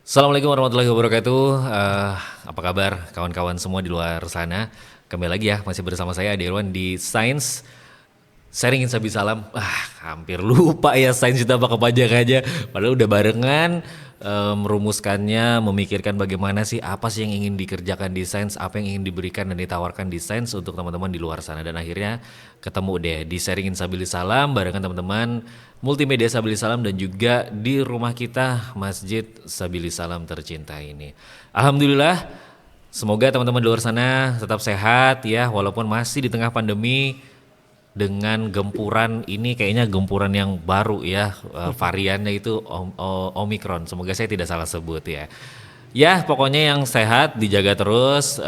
Assalamualaikum warahmatullahi wabarakatuh. Apa kabar kawan-kawan semua di luar sana? Kembali lagi ya, masih bersama saya Ade Irwan di Sains Sharing Insabi Salam. Hampir lupa ya Sains kita apa kepajak aja. Padahal udah barengan merumuskannya, memikirkan bagaimana sih, apa sih yang ingin dikerjakan di Sains, apa yang ingin diberikan dan ditawarkan di Sains untuk teman-teman di luar sana. Dan akhirnya ketemu deh di Sharing Insabi Salam barengan teman-teman Multimedia Sabili Salam dan juga di rumah kita Masjid Sabili Salam tercinta ini. Alhamdulillah, semoga teman-teman di luar sana tetap sehat ya, walaupun masih di tengah pandemi dengan gempuran ini, kayaknya gempuran yang baru ya, variannya itu Omikron. Semoga saya tidak salah sebut ya. Ya pokoknya yang sehat dijaga terus,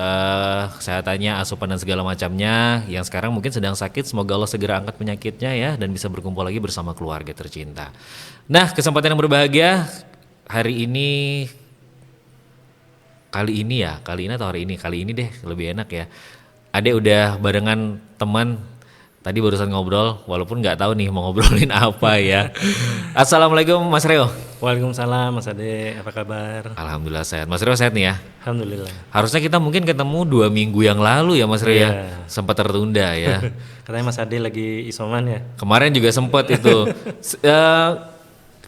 kesehatannya, asupan dan segala macamnya. Yang sekarang mungkin sedang sakit, semoga Allah segera angkat penyakitnya ya, dan bisa berkumpul lagi bersama keluarga tercinta. Nah, kesempatan yang berbahagia hari ini, kali ini atau hari ini, kali ini deh lebih enak ya. Ade udah barengan teman, tadi barusan ngobrol, walaupun nggak tahu nih mau ngobrolin apa ya. Assalamualaikum Mas Reo. Waalaikumsalam Mas Ade, apa kabar? Alhamdulillah sehat. Mas Reo sehat nih ya? Alhamdulillah. Harusnya kita mungkin ketemu 2 minggu yang lalu ya Mas Reo ya. Sempat tertunda ya. Katanya Mas Ade lagi isoman ya? Kemarin juga sempat itu.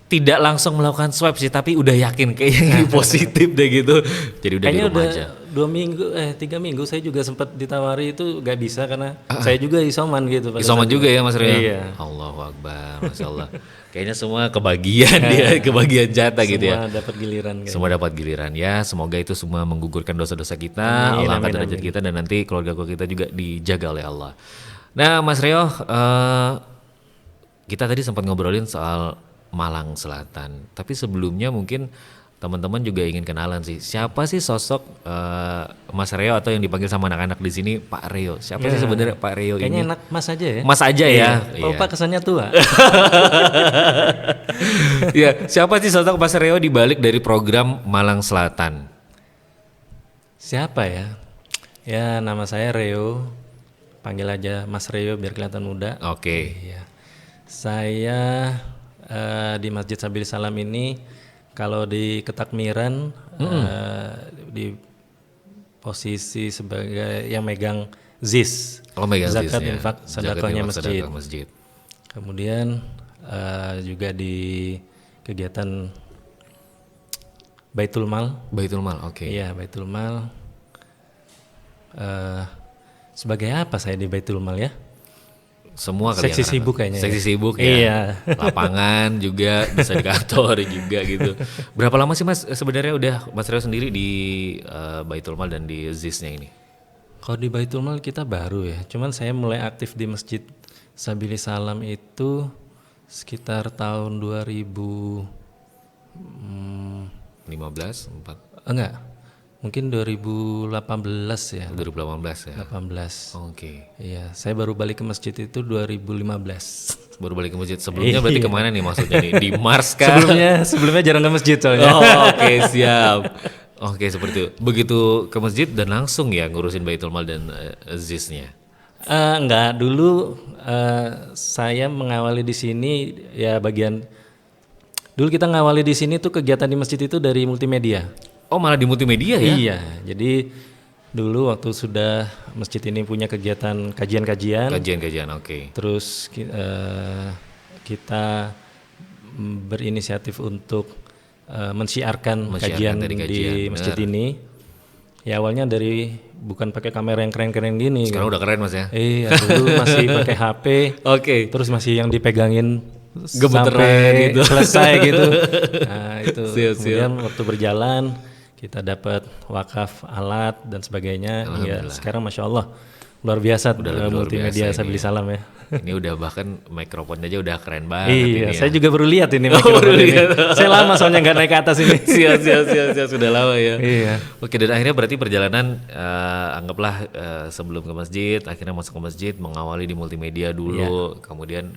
Tidak langsung melakukan swab sih, tapi udah yakin kayaknya ini positif deh gitu. Jadi udah Kayaknya di rumah udah aja. 3 minggu saya juga sempat ditawari itu gak bisa karena saya juga isoman gitu. pada Isoman saat juga itu. ya Mas Reo? Iya. Allahu Akbar, Masya Allah. Kayaknya semua kebagian dia, kebagian jatah gitu ya. Semua dapat giliran kayaknya. Semua dapat giliran ya. Semoga itu semua menggugurkan dosa-dosa kita, Allah angkat derajat kita, dan nanti keluarga kita juga dijaga oleh Allah. Nah Mas Reo, kita tadi sempat ngobrolin soal Malang Selatan. Tapi sebelumnya mungkin teman-teman juga ingin kenalan sih. Siapa sih sosok Mas Reo, atau yang dipanggil sama anak-anak di sini Pak Reo? Siapa sih sebenarnya Pak Reo ini? Kayaknya enak Mas aja ya? Mas aja ya. Oh Pak kesannya tua. Iya, siapa sih sosok Mas Reo di balik dari program Malang Selatan? Siapa ya? Ya nama saya Reo. Panggil aja Mas Reo biar kelihatan muda. Oke. Iya. Saya di Masjid Sabili Salam ini kalau di ketakmiran di posisi sebagai yang megang ZIS, Megang zakat ZIS-nya. infak sedekahnya Sedekah masjid. masjid. Kemudian juga di kegiatan Baitul Mal. Baitul Mal, oke. Iya, Baitul Mal. Sebagai apa saya di Baitul Mal ya? Semua kali Seksi ya, sibuk kayaknya. Seksi sibuk ya. Iya. Lapangan juga, bisa di kantor juga gitu. Berapa lama sih Mas sebenarnya udah Mas Reo sendiri di Baitul Mal dan di ZIS-nya ini? Kalau di Baitul Mal kita baru ya. Cuman saya mulai aktif di Masjid Sabili Salam itu sekitar tahun 15, 4, enggak. Mungkin 2018 ya. 2018 ya? 18. Oke. Iya, saya baru balik ke masjid itu 2015. Baru balik ke masjid. Sebelumnya berarti kemana nih maksudnya nih? Di Mars kah? Sebelumnya jarang ke masjid soalnya. Oh, oke, siap. Oke, seperti itu. Begitu ke masjid dan langsung ya ngurusin Baitul Mal dan ZIS-nya. Enggak, dulu saya mengawali di sini ya bagian dulu kita ngawali di sini tuh kegiatan di masjid itu dari multimedia. Oh, malah di multimedia ya? Iya, jadi dulu waktu sudah masjid ini punya kegiatan kajian-kajian. Kajian-kajian, oke. Terus kita berinisiatif untuk mensiarkan kajian di masjid ini. Ya awalnya dari bukan pakai kamera yang keren-keren gini. Sekarang udah keren Mas ya? Iya, dulu masih pakai HP. Oke. Terus masih yang dipegangin Gemeteran sampai gitu. selesai gitu. Nah itu. Siap. Kemudian waktu berjalan kita dapat wakaf alat dan sebagainya. Ya sekarang Masya Allah luar biasa multimedia Sabili Salam ya. Ini udah bahkan mikrofon aja udah keren banget. Iya, ini saya ya. juga baru lihat ini mikrofon ini. Saya lama soalnya nggak naik ke atas ini. siap, sudah lama ya. Iya. Oke, dan akhirnya berarti perjalanan anggaplah sebelum ke masjid, akhirnya masuk ke masjid, mengawali di multimedia dulu, kemudian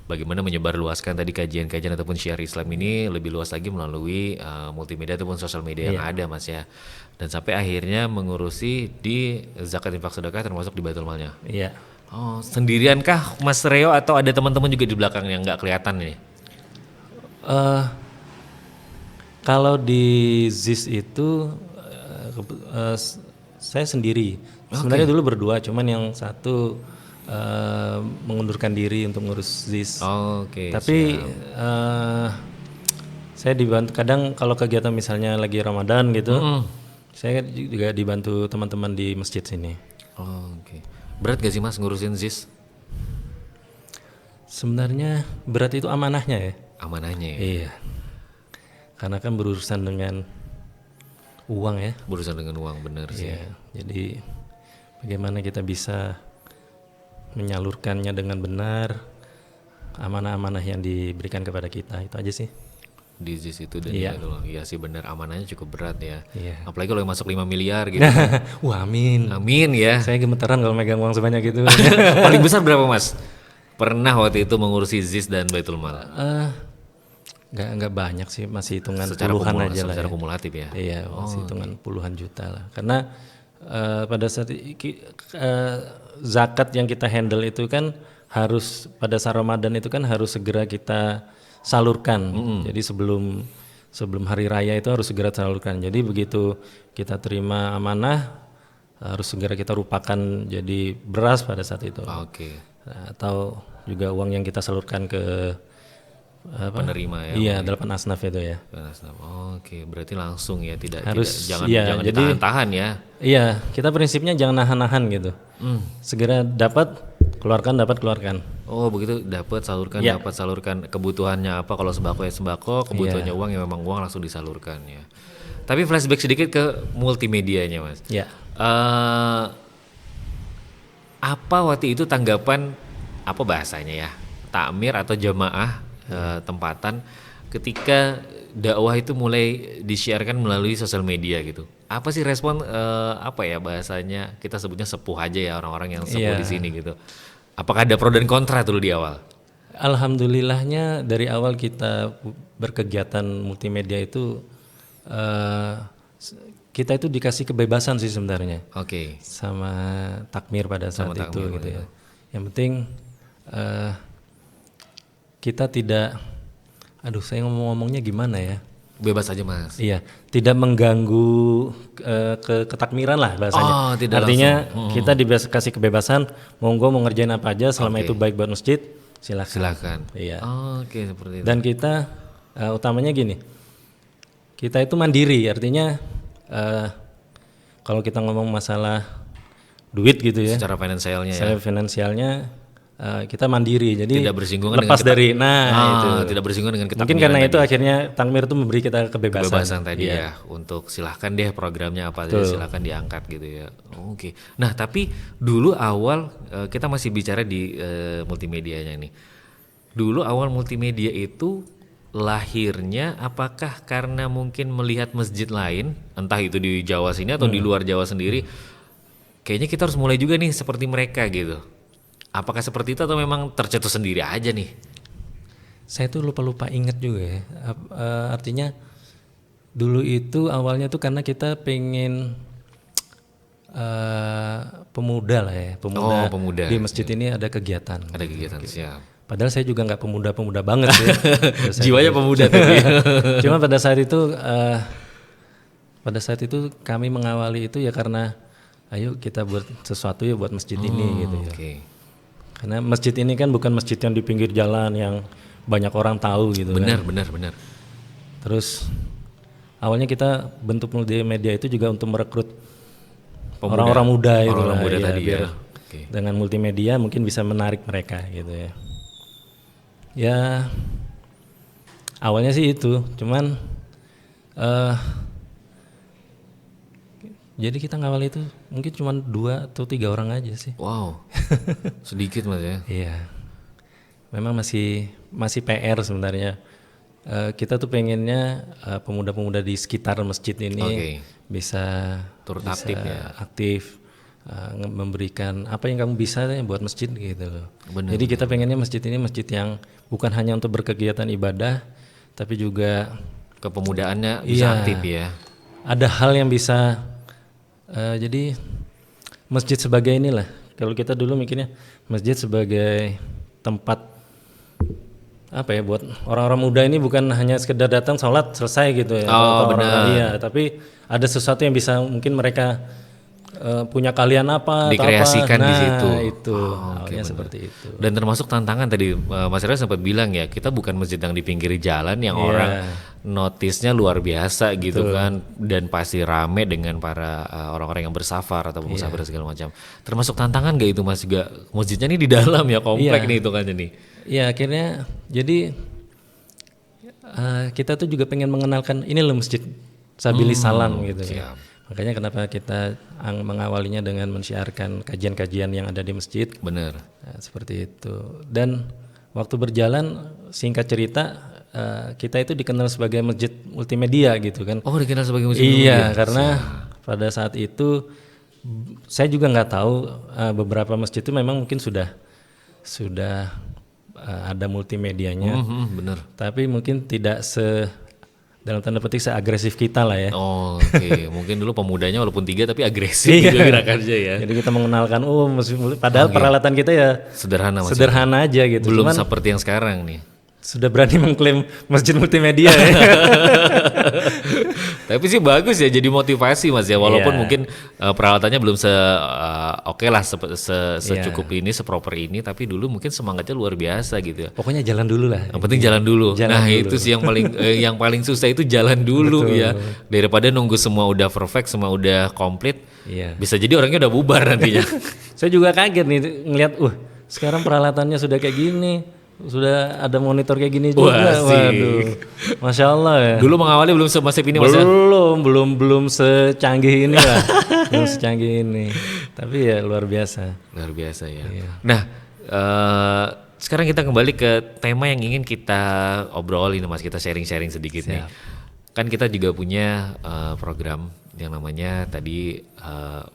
bagaimana menyebar luaskan tadi kajian-kajian ataupun syiar Islam ini lebih luas lagi melalui multimedia ataupun sosial media yang ada Mas ya. Dan sampai akhirnya mengurusi di zakat infak sedekah termasuk di Baitul Malnya. Iya. Oh, sendiriankah Mas Reo atau ada teman-teman juga di belakang yang nggak kelihatan nih? Kalau di ZIS itu saya sendiri. Sebenarnya dulu berdua, cuman yang satu mengundurkan diri untuk ngurus ZIS. Oke. Tapi saya dibantu kadang kalau kegiatan misalnya lagi Ramadan gitu, saya juga dibantu teman-teman di masjid sini. Oke. Berat gak sih Mas ngurusin ZIS? Sebenarnya berat itu amanahnya ya. Amanahnya ya? Iya. Karena kan berurusan dengan uang ya. Berurusan dengan uang, bener sih. Iya. Jadi bagaimana kita bisa menyalurkannya dengan benar, amanah-amanah yang diberikan kepada kita, itu aja sih. Di ZIS itu dan iya sih bener, amanahnya cukup berat ya. Iya. Apalagi kalau yang masuk 5 miliar gitu. Wah, amin. Amin ya. Saya gemeteran kalau megang uang sebanyak itu. Paling besar berapa Mas? Pernah waktu itu mengurusi ZIS dan Baitul Mal? Nggak banyak sih, masih hitungan Secara puluhan aja lah. secara Ya. kumulatif ya? Iya, masih hitungan puluhan juta lah. Karena pada saat zakat yang kita handle itu kan harus pada saat Ramadan itu kan harus segera kita salurkan. Jadi sebelum hari raya itu harus segera salurkan. Jadi begitu kita terima amanah harus segera kita rupakan jadi beras pada saat itu. Oke. Atau juga uang yang kita salurkan ke Penerima ya? Iya, 8 asnaf itu ya. Oke, berarti langsung ya, Harus, jangan jadi ditahan-tahan ya. Iya, kita prinsipnya jangan nahan-nahan gitu. Segera dapat keluarkan. Oh begitu, dapat salurkan, Ya. dapat salurkan. Kebutuhannya apa? Kalau sembako ya sembako, kebutuhannya uang ya memang uang langsung disalurkan ya. Tapi flashback sedikit ke multimedianya Mas. Ya. Apa waktu itu tanggapan apa bahasanya ya, takmir atau jamaah tempatan ketika dakwah itu mulai disiarkan melalui sosial media gitu? Apa sih respon apa ya bahasanya, kita sebutnya sepuh aja ya, orang-orang yang sepuh di sini gitu? Apakah ada pro dan kontra dulu di awal? Alhamdulillahnya dari awal kita berkegiatan multimedia itu kita itu dikasih kebebasan sih sebenarnya. Oke. Sama takmir pada saat itu takmir, gitu ya. Yang penting kita tidak, saya ngomongnya gimana ya? Bebas aja Mas. Iya, tidak mengganggu ketakmiran lah bahasanya. Oh, tidak Artinya kita dikasih kebebasan, monggo mau ngerjain apa aja selama itu baik buat masjid, silakan. Iya. Oke, seperti itu. Dan kita utamanya gini, kita itu mandiri, artinya kalau kita ngomong masalah duit gitu ya, Secara finansialnya kita mandiri, jadi tidak bersinggungan lepas dengan dari itu. Tidak bersinggungan dengan ketakmiran. Mungkin karena itu akhirnya takmir itu memberi kita kebebasan tadi ya, untuk silahkan deh programnya apa aja, silahkan diangkat gitu ya. Oke. Nah tapi dulu awal kita masih bicara di multimedianya nih. Dulu awal multimedia itu lahirnya apakah karena mungkin melihat masjid lain, entah itu di Jawa sini atau di luar Jawa sendiri, kayaknya kita harus mulai juga nih seperti mereka gitu. Apakah seperti itu atau memang tercetus sendiri aja nih? Saya tuh lupa inget juga ya. Artinya dulu itu awalnya tuh karena kita pengen pemuda lah ya, pemuda di masjid ini ada kegiatan. Ada kegiatan, siap. Padahal saya juga nggak pemuda banget ya. Jiwanya pemuda tapi. Cuma pada saat itu kami mengawali itu ya karena ayo kita buat sesuatu ya buat masjid ini gitu ya. Oke. Karena masjid ini kan bukan masjid yang di pinggir jalan yang banyak orang tahu gitu kan. Benar. Terus awalnya kita bentuk multimedia itu juga untuk merekrut orang-orang muda itu orang muda ya, tadi biar ya. Okay. Dengan multimedia mungkin bisa menarik mereka gitu ya. Ya awalnya sih itu, cuman jadi kita ngawal itu mungkin cuma 2 atau 3 orang aja sih. Wow, sedikit Mas ya. Iya, memang masih PR sebenarnya. Kita tuh pengennya pemuda-pemuda di sekitar masjid ini bisa turut aktif, memberikan apa yang kamu bisa buat masjid gitu loh. Bener, Jadi kita pengennya masjid ini masjid yang bukan hanya untuk berkegiatan ibadah, tapi juga kepemudaannya bisa aktif ya. Ada hal yang bisa jadi masjid sebagai inilah. Kalau kita dulu mikirnya masjid sebagai tempat apa ya, buat orang-orang muda ini bukan hanya sekedar datang sholat selesai gitu ya. Oh, Atau benar. iya, tapi ada sesuatu yang bisa mungkin mereka punya kalian apa atau Dikreasikan apa. di situ. Itu Oh, oke, awalnya benar. seperti itu. Dan termasuk tantangan tadi Mas Ira sempat bilang ya, kita bukan masjid yang di pinggir jalan yang Iya. orang notisnya luar biasa gitu kan, dan pasti rame dengan para orang-orang yang bersafar atau musafir segala macam. Termasuk tantangan gak itu Mas juga, masjidnya ini di dalam ya, komplek Iya. nih itu kan ini. Ya akhirnya jadi kita tuh juga pengen mengenalkan ini loh Masjid Sabilis Salam gitu ya. siap. Makanya kenapa kita mengawalinya dengan mensyiarkan kajian-kajian yang ada di masjid. Bener. Nah, seperti itu. Dan waktu berjalan, singkat cerita, kita itu dikenal sebagai masjid multimedia gitu kan. Oh, dikenal sebagai masjid Iya, karena pada saat itu saya juga nggak tahu, beberapa masjid itu memang mungkin sudah ada multimedianya, bener. tapi mungkin tidak dalam tanda petik seagresif kita lah ya. Oh, oke. Mungkin dulu pemudanya walaupun 3 tapi agresif gitu gerakannya ya. Jadi kita mengenalkan, padahal peralatan kita ya Sederhana Mas. sederhana aja gitu. Belum Cuman seperti yang sekarang nih. sudah berani mengklaim masjid multimedia ya. Tapi sih bagus ya, jadi motivasi Mas ya, walaupun Iya. mungkin peralatannya belum oke lah secukup ini, seproper ini, tapi dulu mungkin semangatnya luar biasa gitu ya. Pokoknya jalan dulu lah. Yang penting jalan dulu. Jalan Nah, dulu. itu sih yang paling yang paling susah itu jalan dulu ya. Daripada nunggu semua udah perfect, semua udah komplit, Iya. bisa jadi orangnya udah bubar nantinya. Saya juga kaget nih ngelihat, sekarang peralatannya sudah kayak gini, sudah ada monitor kayak gini juga. Wah, Waduh, masya Allah ya. Dulu mengawali belum semasif ini Mas ya. belum secanggih ini lah, belum secanggih ini. Tapi ya luar biasa. Luar biasa ya. Iya. Nah, sekarang kita kembali ke tema yang ingin kita obrolin Mas, kita sharing-sharing sedikit nih. Kan kita juga punya program yang namanya tadi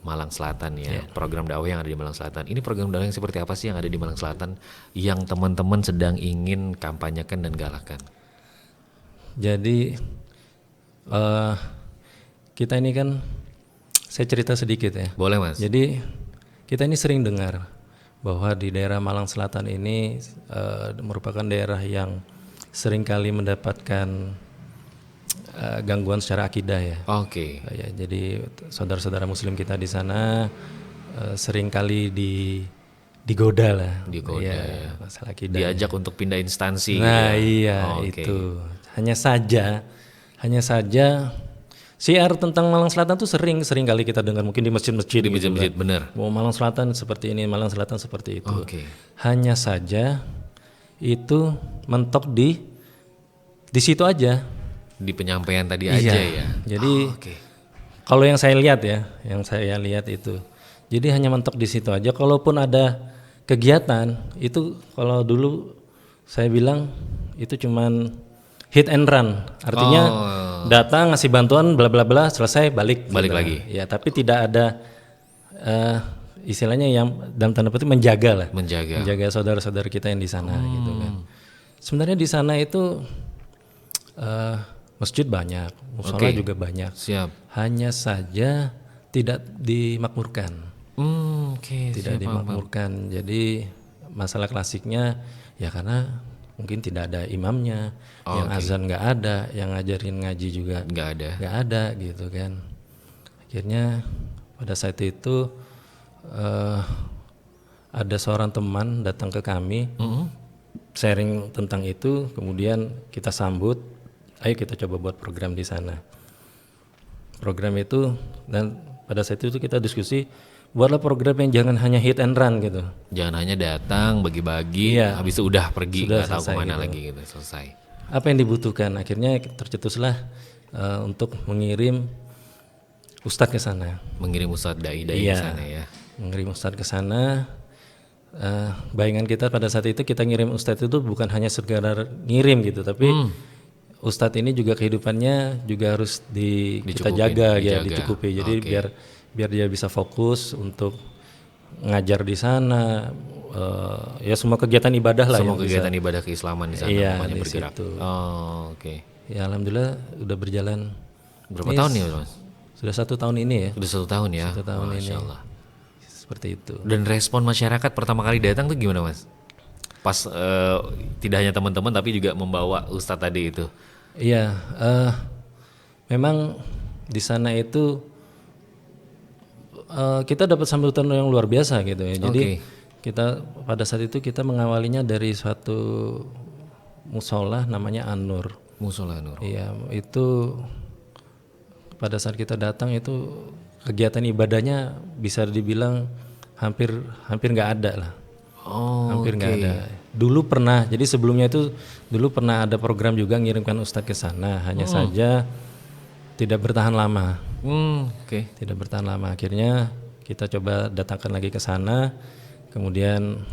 Malang Selatan ya, program dakwah yang ada di Malang Selatan. Ini program dakwah yang seperti apa sih yang ada di Malang Selatan yang teman-teman sedang ingin kampanyekan dan galakan? Jadi kita ini kan, saya cerita sedikit ya. Boleh Mas? Jadi kita ini sering dengar bahwa di daerah Malang Selatan ini merupakan daerah yang seringkali mendapatkan gangguan secara akidah ya. Oke. Ya, jadi saudara-saudara Muslim kita di sana seringkali digoda lah. Digoda ya. Masalah akidah. Diajak untuk pindah instansi. Nah gitu ya. iya Oke. itu. Hanya saja siar tentang Malang Selatan tuh sering kali kita dengar mungkin di masjid-masjid. Di gitu masjid-masjid kan. bener. Oh, Malang Selatan seperti ini, Malang Selatan seperti itu. Oke. Hanya saja itu mentok di situ aja. Di penyampaian tadi Iya. aja ya. Jadi Oke. kalau yang saya lihat itu, jadi hanya mentok di situ aja. Kalaupun ada kegiatan itu, kalau dulu saya bilang itu cuman hit and run, artinya datang ngasih bantuan bla bla bla selesai balik Lagi. Ya, tapi tidak ada istilahnya yang dalam tanda petik menjaga saudara-saudara kita yang di sana gitu kan. Sebenarnya di sana itu masjid banyak, mushola juga banyak. Siap. Hanya saja tidak dimakmurkan. Oke. Tidak dimakmurkan. Jadi masalah klasiknya ya karena mungkin tidak ada imamnya, yang azan nggak ada, yang ngajarin ngaji juga Nggak ada gitu kan. Akhirnya pada saat itu ada seorang teman datang ke kami, sharing tentang itu, kemudian kita sambut, ayo kita coba buat program di sana. Program itu, dan pada saat itu kita diskusi, buatlah program yang jangan hanya hit and run gitu. Jangan hanya datang bagi-bagi, Iya. habis itu udah pergi, Sudah nggak tahu selesai kemana gitu. lagi gitu, selesai. Apa yang dibutuhkan? Akhirnya tercetuslah untuk mengirim ustadz ke sana. Mengirim ustadz dai-dai Iya. ke sana ya. Mengirim ustadz ke sana. Bayangan kita pada saat itu kita ngirim ustadz itu bukan hanya sekedar ngirim gitu, tapi ustadz ini juga kehidupannya juga harus kita jaga ya, dicukupi. Jadi biar dia bisa fokus untuk ngajar di sana, ya semua kegiatan ibadah lah. Semua yang kegiatan ibadah keislaman di sana Iya, pokoknya di bergerak. situ. Oh, oke. Ya alhamdulillah udah berjalan. Berapa Ini tahun nih Mas? Sudah 1 tahun ini ya. Udah 1 tahun ya. 1 tahun Masya ini. Allah. Seperti itu. Dan respon masyarakat pertama kali datang tuh gimana Mas? Pas tidak hanya teman-teman tapi juga membawa Ustadz tadi itu. Iya, memang di sana itu kita dapat sambutan yang luar biasa gitu ya. Jadi kita pada saat itu kita mengawalinya dari suatu musola namanya An-Nur. Musola Nur. Iya, itu pada saat kita datang itu kegiatan ibadahnya bisa dibilang hampir nggak ada lah. Hampir nggak ada. Dulu pernah, jadi sebelumnya itu dulu pernah ada program juga ngirimkan Ustadz ke sana, hanya saja tidak bertahan lama. Tidak bertahan lama. Akhirnya kita coba datangkan lagi ke sana, kemudian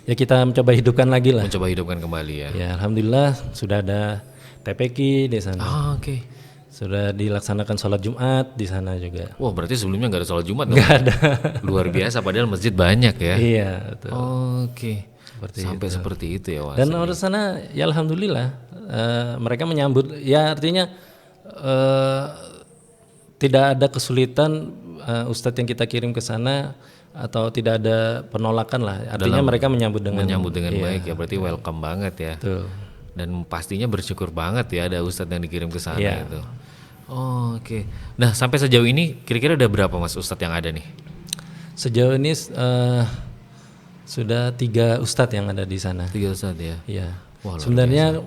ya kita mencoba hidupkan lagi lah. Mencoba hidupkan kembali ya. Ya, alhamdulillah sudah ada TPQ di sana. Sudah dilaksanakan sholat Jumat di sana juga. Wah, berarti sebelumnya nggak ada sholat Jumat dong? Nggak ada. Luar biasa, padahal masjid banyak ya. Iya, betul. Sampai seperti itu ya. Dan orang sana ya alhamdulillah mereka menyambut, ya artinya tidak ada kesulitan Ustadz yang kita kirim ke sana atau tidak ada penolakan lah. Artinya mereka menyambut dengan baik ya, berarti welcome banget ya. Betul. Dan pastinya bersyukur banget ya ada Ustadz yang dikirim ke sana itu. Nah, sampai sejauh ini kira-kira ada berapa Mas Ustadz yang ada nih? Sejauh ini sudah 3 Ustadz yang ada di sana. 3 Ustadz ya? Iya. Sebenarnya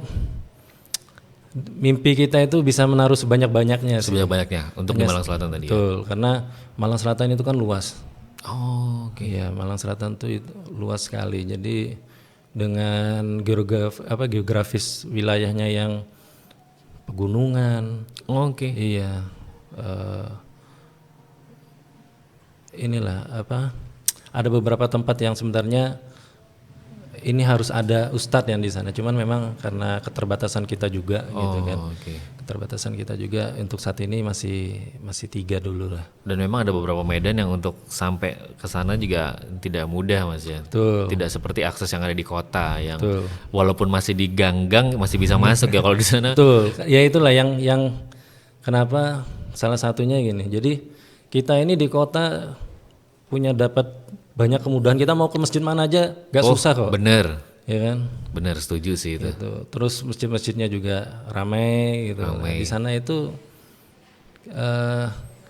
mimpi kita itu bisa menaruh sebanyak-banyaknya. Sebanyak-banyaknya untuk di Malang Selatan tadi. Betul, karena Malang Selatan itu kan luas. Iya, Malang Selatan itu luas sekali. Jadi dengan geografis wilayahnya yang pegunungan. Iya. Inilah ada beberapa tempat yang sebenarnya ini harus ada ustadz yang di sana. Cuman memang karena keterbatasan kita juga gitu kan. Keterbatasan kita juga untuk saat ini masih 3 dulu lah. Dan memang ada beberapa medan yang untuk sampai ke sana juga tidak mudah Mas ya. Betul. Tidak seperti akses yang ada di kota yang walaupun masih di gang-gang masih bisa masuk ya kalau di sana. Betul. Ya itulah yang kenapa salah satunya gini. Jadi kita ini di kota punya dapat banyak kemudahan, kita mau ke masjid mana aja gak susah kok. Bener. Ya kan? Bener, setuju sih itu. Gitu. Terus masjid-masjidnya juga ramai gitu. Nah, di sana itu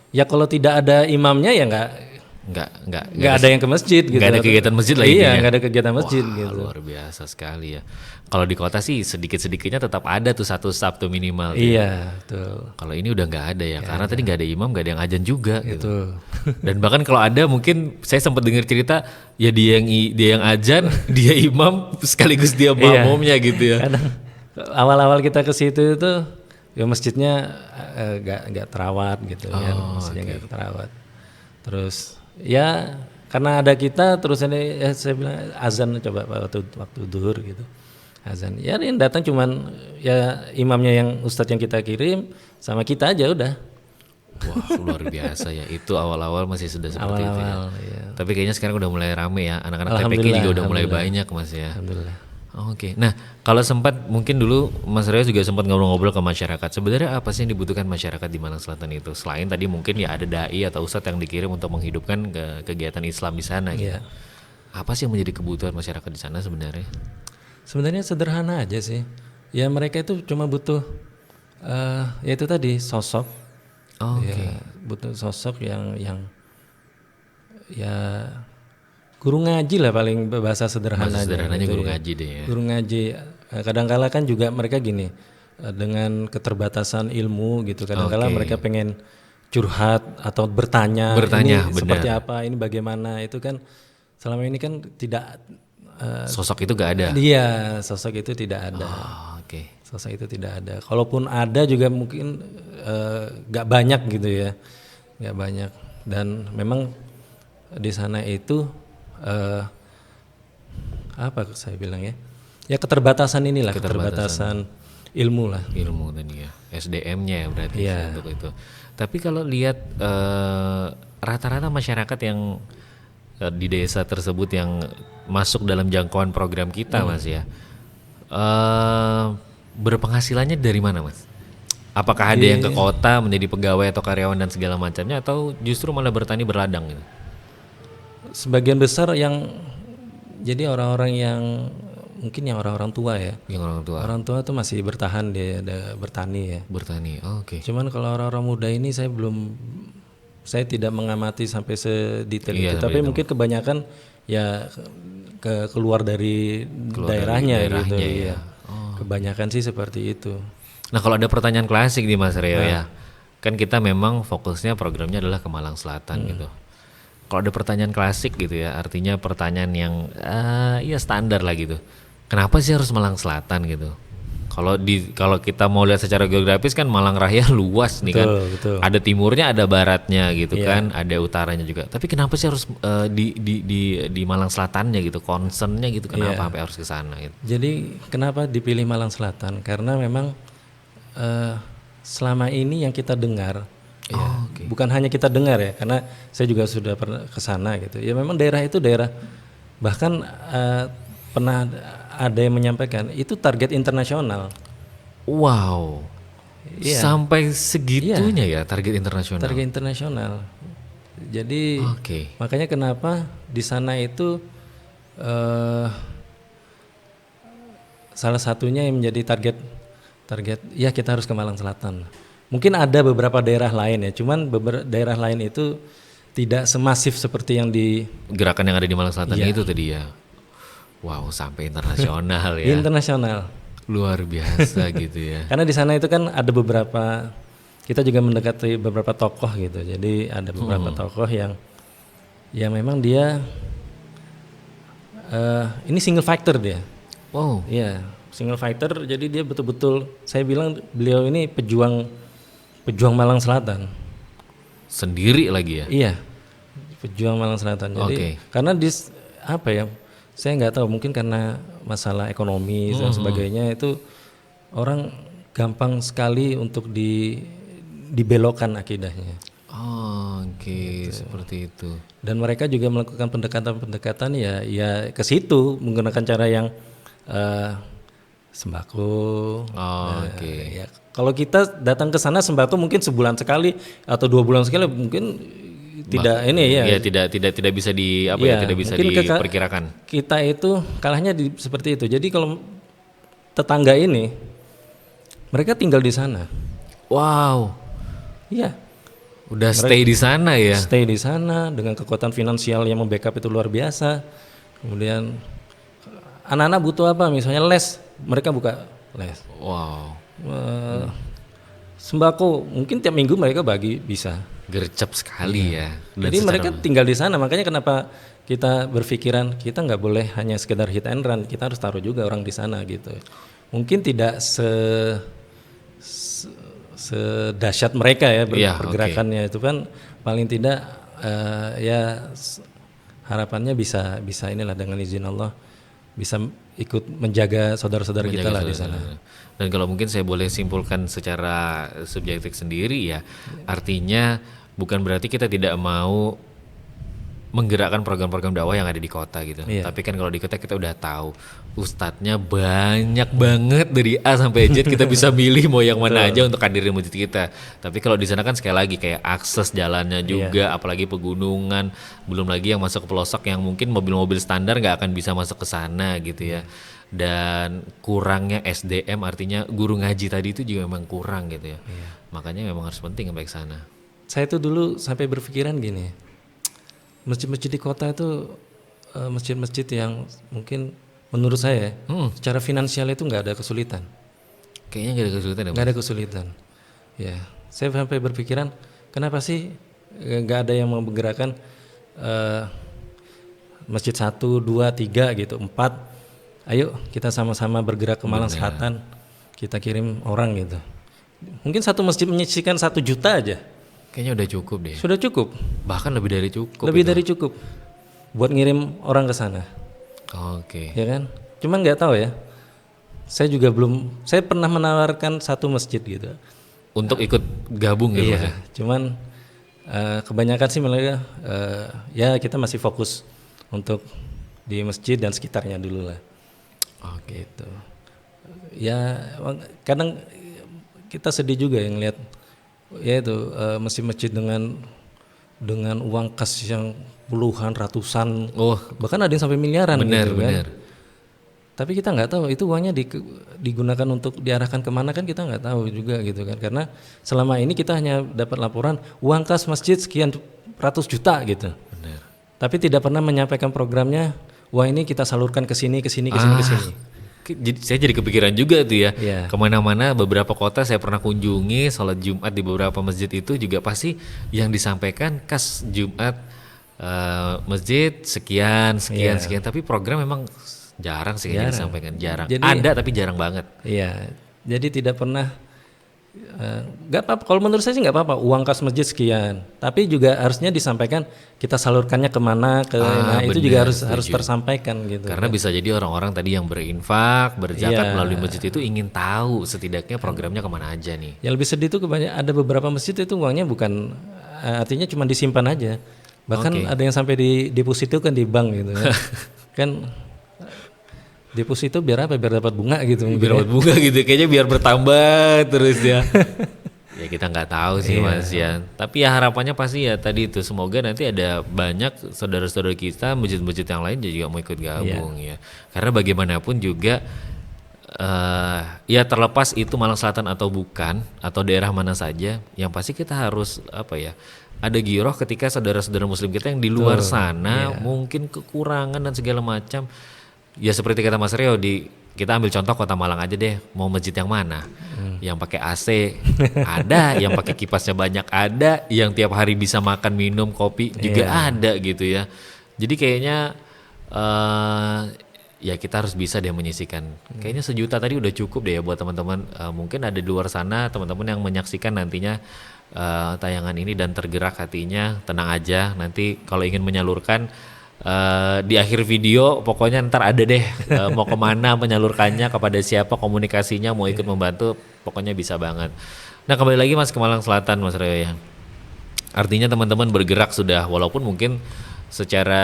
ya kalau tidak ada imamnya ya nggak ada yang ke masjid gitu. Nggak ada kegiatan masjid lah intinya. Iya, nggak ada kegiatan masjid gitu. Luar biasa sekali ya. Kalau di kota sih sedikit-sedikitnya tetap ada tuh satu Sabtu minimal. Iya, betul. Kalau ini udah nggak ada ya, karena tadi nggak ada imam, nggak ada yang ajan juga gitu. Betul. Dan bahkan kalau ada mungkin saya sempat dengar cerita ya dia yang ajan, dia imam sekaligus dia makmumnya gitu ya. Kadang awal-awal kita ke situ itu ya masjidnya nggak terawat gitu kan, masjidnya nggak terawat. Terus ya karena ada kita terus ini saya bilang azan coba waktu duhur gitu. Azan. Ya yang datang cuman ya imamnya yang ustadz yang kita kirim sama kita aja udah. Wah, luar biasa ya. Itu awal-awal masih sudah seperti itu ya. Iya. Tapi kayaknya sekarang udah mulai rame ya. Anak-anak TPQ juga udah mulai banyak Mas ya. Alhamdulillah. Nah, kalau sempat mungkin dulu Mas Reo juga sempat ngobrol-ngobrol ke masyarakat. Sebenarnya apa sih yang dibutuhkan masyarakat di Malang Selatan itu? Selain tadi mungkin ya ada dai atau ustadz yang dikirim untuk menghidupkan kegiatan Islam di sana gitu. Iya. Apa sih yang menjadi kebutuhan masyarakat di sana sebenarnya? Sebenarnya sederhana aja sih. Ya mereka itu cuma butuh ya itu tadi sosok. Ya, butuh sosok yang ya guru ngaji lah paling bahasa sederhananya. Sederhananya gitu guru ya. ngaji deh ya. Guru ngaji. Kadang-kala kan juga mereka gini dengan keterbatasan ilmu gitu. Kadang-kala mereka pengen curhat atau bertanya ini seperti apa, ini bagaimana, itu kan selama ini kan tidak sosok itu gak ada. Iya, sosok itu tidak ada. Sosok itu tidak ada. Kalaupun ada juga mungkin gak banyak gitu ya, gak banyak. Dan memang di sana itu apa saya bilang ya? Ya keterbatasan inilah, keterbatasan ilmu lah. Ilmu tadi ya, SDM-nya ya berarti untuk itu. Tapi kalau lihat rata-rata masyarakat yang di desa tersebut yang masuk dalam jangkauan program kita Mas ya, berpenghasilannya dari mana Mas? Apakah ada yang ke kota menjadi pegawai atau karyawan dan segala macamnya, atau justru malah bertani berladang gitu? Sebagian besar yang jadi orang-orang yang mungkin yang orang-orang tua ya. Yang orang tua Orang tua tuh masih bertahan dia bertani ya. bertani. Oh, oke. Cuman kalau orang-orang muda ini saya tidak mengamati sampai sedetail Iya, itu. sampai Tapi mungkin kebanyakan ya keluar dari daerahnya gitu daerahnya ya. Kebanyakan sih seperti itu. Nah, kalau ada pertanyaan klasik di Mas Reo ya, kan kita memang fokusnya programnya adalah ke Malang Selatan gitu. Kalau ada pertanyaan klasik gitu ya, artinya pertanyaan yang ya standar lah gitu. Kenapa sih harus Malang Selatan gitu? Kalau kita mau lihat secara geografis kan Malang Raya luas nih kan. Betul. Ada timurnya, ada baratnya gitu kan, ada utaranya juga. Tapi kenapa sih harus di Malang Selatannya gitu? Concernnya gitu kenapa sampai harus ke sana gitu? Jadi kenapa dipilih Malang Selatan? Karena memang selama ini yang kita dengar, bukan hanya kita dengar ya, karena saya juga sudah pernah ke sana gitu. Ya memang daerah itu daerah, bahkan pernah ada yang menyampaikan itu target internasional. Wow. Iya. Sampai segitunya ya target internasional. Target internasional. Jadi Oke. makanya kenapa di sana itu salah satunya yang menjadi target ya kita harus ke Malang Selatan. Mungkin ada beberapa daerah lain ya, cuman beberapa daerah lain itu tidak semasif seperti yang di Gerakan yang ada di Malang Selatan itu tadi ya. Wow, sampai internasional ya. internasional. Luar biasa gitu ya. Karena di sana itu kan ada beberapa, kita juga mendekati beberapa tokoh gitu. Jadi ada beberapa tokoh yang memang dia ini single fighter dia. Wow. Iya, single fighter. Jadi dia betul-betul, saya bilang beliau ini pejuang Malang Selatan. Sendiri lagi ya. Iya, pejuang Malang Selatan. Jadi karena apa ya? Saya nggak tahu, mungkin karena masalah ekonomi dan sebagainya itu orang gampang sekali untuk dibelokkan akidahnya. Oh, oke, seperti itu. Dan mereka juga melakukan pendekatan ya ke situ menggunakan cara yang sembako. Oke. Ya, kalau kita datang ke sana sembako mungkin sebulan sekali atau 2 bulan sekali mungkin tidak tidak bisa tidak bisa diperkirakan. Kita itu kalahnya seperti itu. Jadi kalau tetangga ini mereka tinggal di sana. Wow. Iya. Udah stay di sana ya. Stay di sana dengan kekuatan finansial yang membackup itu luar biasa. Kemudian anak-anak butuh apa? Misalnya les, mereka buka les. Wow. Sembako mungkin tiap minggu mereka bagi bisa. Gercep sekali ya. Dan Jadi mereka tinggal di sana, makanya kenapa kita berpikiran kita nggak boleh hanya sekedar hit and run, kita harus taruh juga orang di sana gitu. Mungkin tidak sedahsyat mereka ya pergerakannya itu kan, paling tidak harapannya bisa inilah dengan izin Allah bisa ikut menjaga saudara-saudara kita lah di sana. Dan kalau mungkin saya boleh simpulkan secara subjektif sendiri ya, artinya bukan berarti kita tidak mau menggerakkan program-program dakwah yang ada di kota gitu. Tapi kan kalau di kota kita udah tahu ustadznya banyak banget dari A sampai Z, kita bisa milih mau yang mana aja untuk hadirin masjid kita. Tapi kalau di sana kan sekali lagi kayak akses jalannya juga, apalagi pegunungan, belum lagi yang masuk ke pelosok yang mungkin mobil-mobil standar nggak akan bisa masuk ke sana gitu ya. Dan kurangnya SDM, artinya guru ngaji tadi itu juga memang kurang gitu ya. Makanya memang harus penting sampai ke sana. Saya tuh dulu sampai berpikiran gini, masjid-masjid di kota itu masjid-masjid yang mungkin menurut saya secara finansial itu nggak ada kesulitan. Kayaknya nggak ada kesulitan ya? Nggak ada kesulitan. Ya, saya sampai berpikiran kenapa sih nggak ada yang menggerakkan masjid 1, 2, 3 gitu, 4. Ayo kita sama-sama bergerak ke Malang Selatan, kita kirim orang gitu. Mungkin satu masjid menyisikan 1 juta aja. Kayaknya udah cukup deh. Sudah cukup. Bahkan lebih dari cukup. Lebih dari cukup. Buat ngirim orang ke sana. Oke. Ya kan? Cuman nggak tahu ya. Saya juga saya pernah menawarkan satu masjid gitu. Untuk ikut gabung gitu. Iya. Cuman kebanyakan sih mereka ya kita masih fokus untuk di masjid dan sekitarnya dulu lah. Oke. Gitu. Ya kadang kita sedih juga yang lihat ya itu masjid-masjid dengan dengan uang kas yang puluhan, ratusan, Oh, bahkan ada yang sampai miliaran benar, gitu kan. benar. Tapi kita nggak tahu itu uangnya digunakan untuk diarahkan kemana kan kita nggak tahu juga gitu kan. Karena selama ini kita hanya dapat laporan uang kas masjid sekian ratus juta gitu. Benar. Tapi tidak pernah menyampaikan programnya, uang ini kita salurkan ke sini, ke sini, ke sini, ke sini. Saya jadi kepikiran juga tuh ya, Iya. kemana-mana beberapa kota saya pernah kunjungi, sholat Jumat di beberapa masjid itu juga pasti yang disampaikan kas Jumat masjid sekian, sekian, Iya. sekian. Tapi program memang jarang sih kayaknya disampaikan, jarang. Jadi- Ada tapi jarang banget. Iya, jadi tidak pernah nggak apa-apa. Kalau menurut saya sih nggak apa-apa. Uang kas masjid sekian, tapi juga harusnya disampaikan kita salurkannya kemana ke. Nah itu juga benar, harus tersampaikan gitu. Karena bisa jadi orang-orang tadi yang berinfak, berzakat Iya. melalui masjid itu ingin tahu setidaknya programnya kemana aja nih. Yang lebih sedih itu ada beberapa masjid itu uangnya bukan artinya cuma disimpan aja. Bahkan ada yang sampai di deposito kan di bank gitu kan. Kan deposito biar apa? Biar dapat bunga gitu. Biar dapat bunga gitu, kayaknya biar bertambah terus ya. Ya kita nggak tahu sih Mas ya. Tapi ya harapannya pasti ya tadi itu semoga nanti ada banyak saudara-saudara kita masjid-masjid yang lain juga mau ikut gabung ya. Karena bagaimanapun juga ya terlepas itu Malang Selatan atau bukan atau daerah mana saja, yang pasti kita harus apa ya? Ada giroh ketika saudara-saudara muslim kita yang di luar sana mungkin kekurangan dan segala macam. Ya seperti kata Mas Rio kita ambil contoh Kota Malang aja deh, mau masjid yang mana? Yang pakai AC ada, yang pakai kipasnya banyak ada, yang tiap hari bisa makan minum kopi juga ada gitu ya. Jadi kayaknya ya kita harus bisa deh menyisikan. Kayaknya 1 juta tadi udah cukup deh ya buat teman-teman. Mungkin ada di luar sana teman-teman yang menyaksikan nantinya tayangan ini dan tergerak hatinya, tenang aja. Nanti kalau ingin menyalurkan di akhir video pokoknya ntar ada deh mau kemana menyalurkannya, kepada siapa, komunikasinya, mau ikut membantu, pokoknya bisa banget. Nah kembali lagi Mas ke Malang Selatan Mas Reo ya. Artinya teman-teman bergerak sudah, walaupun mungkin secara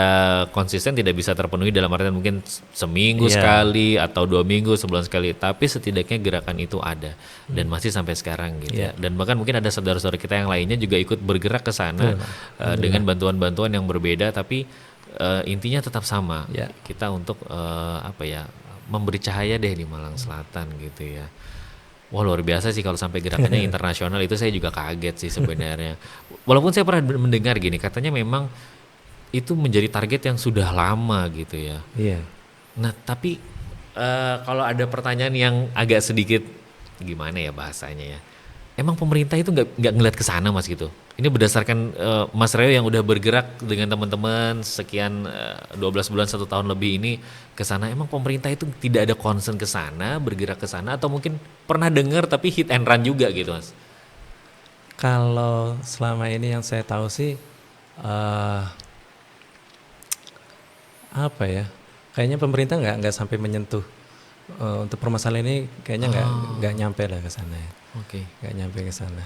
konsisten tidak bisa terpenuhi dalam artian mungkin seminggu sekali atau 2 minggu, sebulan sekali, tapi setidaknya gerakan itu ada dan masih sampai sekarang gitu ya. Dan bahkan mungkin ada saudara-saudara kita yang lainnya juga ikut bergerak ke sana dengan bantuan-bantuan yang berbeda, tapi intinya tetap sama. Kita untuk apa ya, memberi cahaya deh di Malang Selatan gitu ya. Wah luar biasa sih kalau sampai gerakannya internasional, itu saya juga kaget sih sebenarnya. Walaupun saya pernah mendengar gini, katanya memang itu menjadi target yang sudah lama gitu ya. Iya. Nah tapi kalau ada pertanyaan yang agak sedikit gimana ya bahasanya ya, emang pemerintah itu nggak ngeliat ke sana Mas gitu. Ini berdasarkan Mas Reo yang udah bergerak dengan teman-teman sekian 12 bulan 1 tahun lebih ini ke sana, emang pemerintah itu tidak ada concern ke sana, bergerak ke sana, atau mungkin pernah dengar tapi hit and run juga gitu Mas? Kalau selama ini yang saya tahu sih apa ya? Kayaknya pemerintah nggak sampai menyentuh untuk permasalahan ini, kayaknya nggak nyampe lah ke sana ya. Oke. Nggak nyampe ke sana.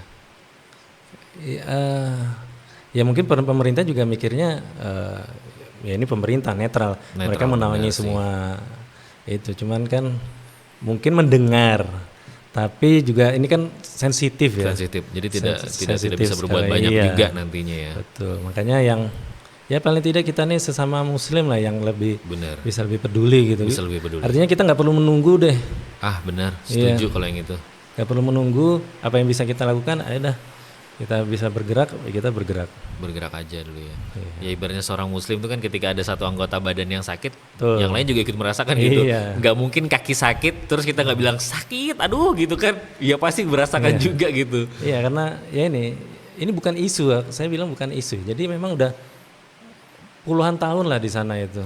Ya mungkin pemerintah juga mikirnya ya ini pemerintah netral mereka menaungi semua itu, cuman kan mungkin mendengar, tapi juga ini kan sensitif ya. Sensitif, jadi tidak bisa berbuat banyak juga nantinya ya. Betul, makanya yang ya paling tidak kita nih sesama muslim lah yang lebih bisa lebih peduli gitu. Bisa lebih peduli. Artinya kita nggak perlu menunggu deh. Benar, setuju kalau yang itu. Nggak perlu menunggu, apa yang bisa kita lakukan, ayo dah kita bisa bergerak, ya kita bergerak aja dulu ya. Ya ibaratnya seorang muslim itu kan ketika ada satu anggota badan yang sakit, yang lain juga ikut merasakan gitu. Nggak mungkin kaki sakit terus kita nggak bilang sakit, aduh gitu kan, ya pasti merasakan juga gitu. Iya, karena ya ini bukan isu, saya bilang bukan isu, jadi memang udah puluhan tahun lah di sana itu.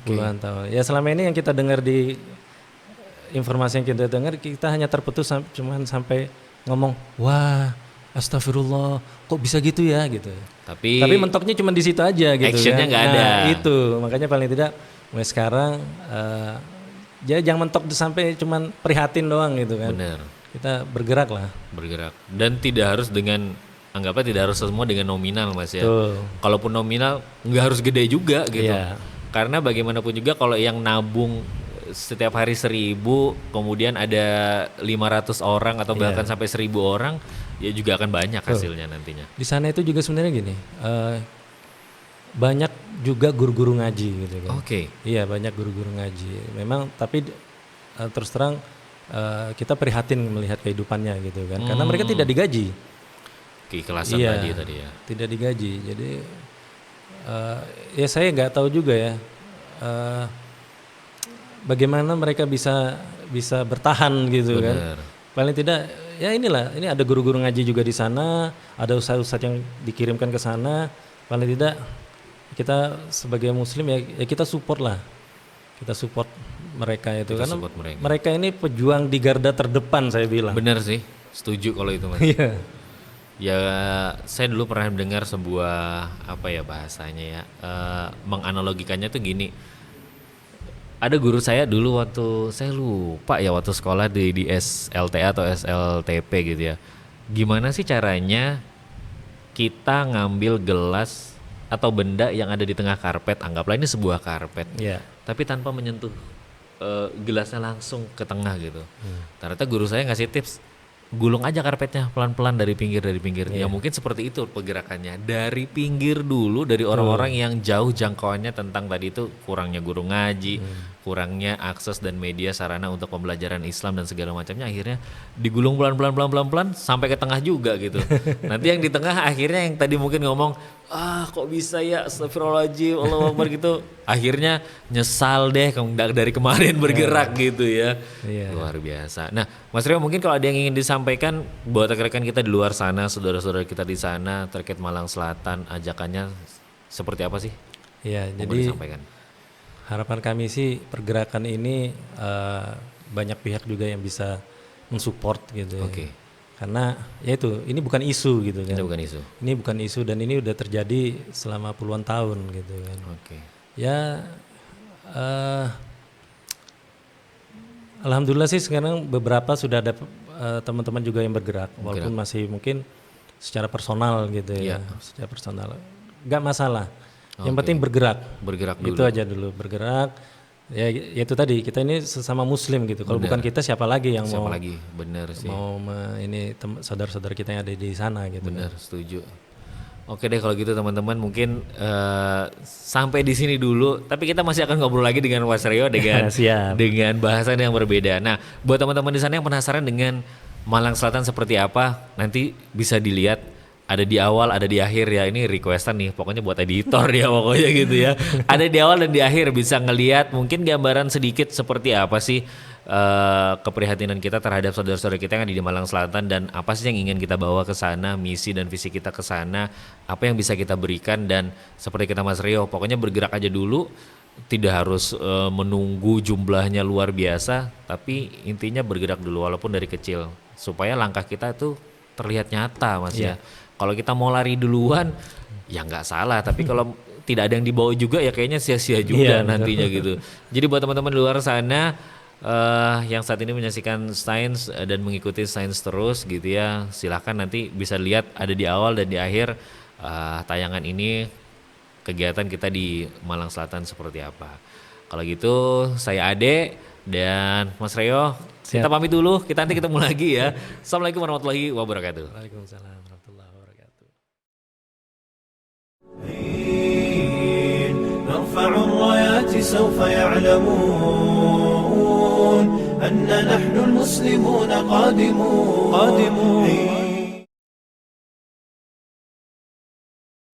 Puluhan tahun ya. Selama ini yang kita dengar di informasi yang kita dengar, kita hanya terputus cuman sampai ngomong, wah astagfirullah, kok bisa gitu ya gitu. Tapi mentoknya cuma di situ aja gitu. Actionnya nggak ada. Itu makanya paling tidak mulai sekarang jadi jangan mentok sampai cuman prihatin doang gitu kan. Bener. Kita bergerak lah. Bergerak dan tidak harus dengan, anggapnya tidak harus semua dengan nominal Mas ya. Kalaupun nominal nggak harus gede juga gitu. Karena bagaimanapun juga kalau yang nabung setiap hari 1.000, kemudian ada 500 orang atau bahkan sampai 1.000 orang, ya juga akan banyak hasilnya nantinya. Di sana itu juga sebenarnya gini, banyak juga guru-guru ngaji gitu kan. Oke. Iya, banyak guru-guru ngaji. Memang tapi terus terang kita prihatin melihat kehidupannya gitu kan. Karena mereka tidak digaji. Keikhlasan tadi ya. Tidak digaji. Jadi ya saya nggak tahu juga ya bagaimana mereka bisa bertahan gitu. Bener. Kan. Paling tidak ya inilah, ini ada guru-guru ngaji juga di sana, ada ustadz-ustadz yang dikirimkan ke sana. Paling tidak kita sebagai muslim ya kita support lah. Kita support mereka itu karena mereka ini pejuang di garda terdepan saya bilang. Bener sih, setuju kalau itu Mas. Iya. Ya saya dulu pernah mendengar sebuah bahasanya ya, menganalogikannya tuh gini. Ada guru saya dulu waktu saya lupa ya waktu sekolah di SLTA atau SLTP gitu ya. Gimana sih caranya kita ngambil gelas atau benda yang ada di tengah karpet, anggaplah ini sebuah karpet, tapi tanpa menyentuh gelasnya langsung ke tengah gitu. Ternyata guru saya ngasih tips, gulung aja karpetnya pelan-pelan dari pinggir. Ya mungkin seperti itu pergerakannya, dari pinggir dulu, dari orang-orang yang jauh jangkauannya tentang tadi itu kurangnya guru ngaji, kurangnya akses dan media sarana untuk pembelajaran Islam dan segala macamnya, akhirnya digulung pelan-pelan sampai ke tengah juga gitu. Nanti yang di tengah akhirnya yang tadi mungkin ngomong, kok bisa ya, astagfirullahaladzim, Allahu Akbar gitu, akhirnya nyesal deh dari kemarin bergerak gitu ya. Luar biasa. Nah Mas Rio, mungkin kalau ada yang ingin disampaikan buat rekan-rekan kita di luar sana, saudara-saudara kita di sana terkait Malang Selatan, ajakannya seperti apa sih? Iya, jadi disampaikan. Harapan kami sih pergerakan ini banyak pihak juga yang bisa mensupport gitu. Oke. Karena ya itu, ini bukan isu gitu kan. Ini bukan isu dan ini udah terjadi selama puluhan tahun gitu kan. Oke. Ya alhamdulillah sih sekarang beberapa sudah ada teman-teman juga yang bergerak. Walaupun masih mungkin secara personal gitu ya. Secara personal. Nggak masalah. Yang penting bergerak dulu. Itu aja dulu, bergerak. Ya itu tadi, kita ini sesama muslim gitu. Kalau bukan kita siapa lagi yang mau bener sih. Mau ini saudara-saudara kita yang ada di sana gitu. Bener, setuju. Oke deh kalau gitu teman-teman, mungkin sampai di sini dulu. Tapi kita masih akan ngobrol lagi dengan Mas Rio dengan bahasan yang berbeda. Nah, buat teman-teman di sana yang penasaran dengan Malang Selatan seperti apa, nanti bisa dilihat. Ada di awal, ada di akhir ya. Ini requestan nih, pokoknya buat editor ya pokoknya gitu ya. Ada di awal dan di akhir, bisa ngelihat mungkin gambaran sedikit seperti apa sih keprihatinan kita terhadap saudara-saudara kita yang ada di Malang Selatan, dan apa sih yang ingin kita bawa ke sana, misi dan visi kita ke sana, apa yang bisa kita berikan. Dan seperti kata Mas Rio, pokoknya bergerak aja dulu, tidak harus menunggu jumlahnya luar biasa, tapi intinya bergerak dulu walaupun dari kecil, supaya langkah kita itu terlihat nyata Mas ya. Kalau kita mau lari duluan ya nggak salah, tapi kalau tidak ada yang dibawa juga ya kayaknya sia-sia juga nantinya gitu. Jadi buat teman-teman di luar sana yang saat ini menyaksikan Sains dan mengikuti Sains terus gitu ya, silahkan nanti bisa lihat ada di awal dan di akhir tayangan ini kegiatan kita di Malang Selatan seperti apa. Kalau gitu saya Ade dan Mas Rio, kita pamit dulu, kita nanti ketemu lagi ya. Assalamualaikum warahmatullahi wabarakatuh. Waalaikumsalam warahmatullahi wabarakatuh. نرفع الرايات سوف يعلمون أن نحن المسلمون قادمون